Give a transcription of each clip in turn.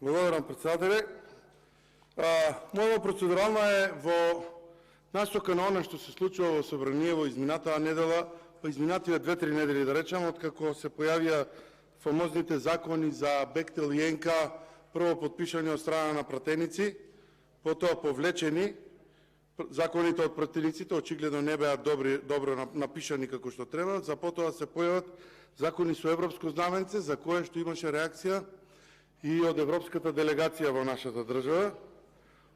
Благодарам, председателе. Мојата процедурална е во насока на оно што се случува во Собраниево изминатава недела, во изминативе 2-3 недели, да речем, откако се појавија фамозните закони за Бехтел и ЕНК, прво подпишани од страна на пратеници, потоа повлечени. Законите од пратениците очигледно не беа добро напишани како што треба, за потоа се појават закони со европско знаменце, за кое што имаше реакција и од европската делегација во нашата држава.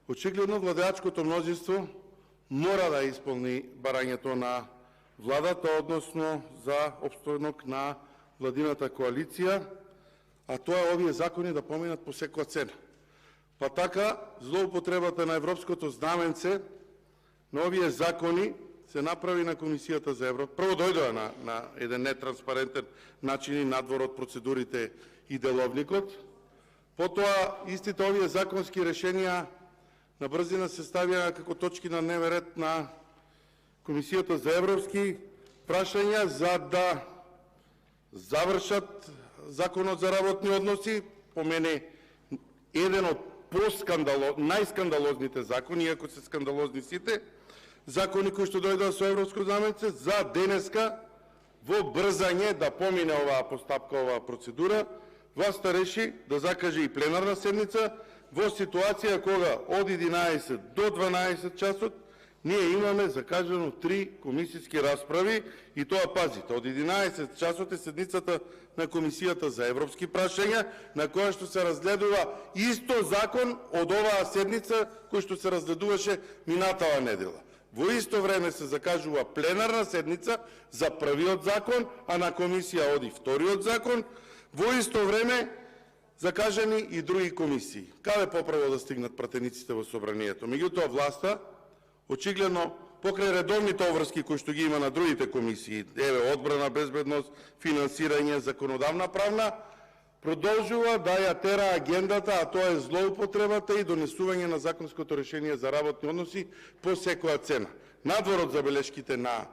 Очигледно владеачкото мнозинство мора да исполни барањето на владата, односно за опстојнок на владината коалиција, а тоа е овие закони да поминат по секоја цена. Па така, злоупотребата на европското знаменце на овие закони се направи на Комисијата за Европа. Прво дојдоа на еден нетранспарентен начин и надвор од процедурите и деловникот. Потоа, истите овие законски решенија на брзина се ставија како точки на дневен ред на Комисијата за европски прашања, за да завршат Законот за работни односи, по мене еден од најскандалозните закони, иако се скандалозни сите, закони кои што дојдоа со европско знаменце, за денеска во брзање да помине оваа постапка, оваа процедура, власта реши да закаже и пленарна седница во ситуација кога од 11 до 12 часот ние имаме закажано 3 комисијски расправи, и тоа, пазите, од 11 часот е седницата на Комисијата за европски прашања, на која што се разгледува исто закон од оваа седница кој што се разгледуваше минатава недела. Во исто време се закажува пленарна седница за првиот закон, а на комисија оди вториот закон, во исто време закажани и други комисии. Каде поправо да стигнат пратениците во собранието? Меѓутоа, власта очигледно покрај редовните обврски кои што ги има на другите комисии, одбрана, безбедност, финансирање, законодавна, правна, продолжува да ја тера агендата, а тоа е злоупотребата и донесување на законското решение за работни односи по секоја цена. Надвор од забелешките на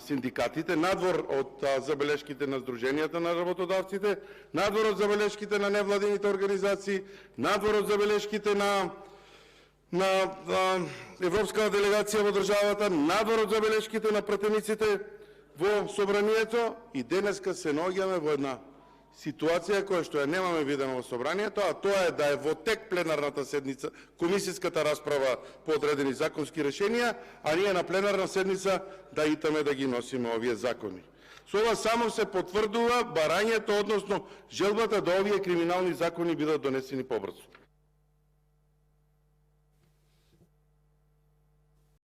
синдикатите, надвор од забелешките на Сдруженијата на работодавците, надвор од забелешките на невладините организации, надвор од забелешките на европската делегација во државата, надвор од забелешките на пратениците во собранието, и денеска се наоѓаме во една ситуација која што ја немаме видено во собранието, а тоа е да е во тек пленарната седница, комисиската расправа по одредени законски решенија, а ние на пленарна седница да итаме да ги носиме овие закони. Со ова само се потврдува барањето, односно желбата да овие криминални закони бидат донесени побрзо.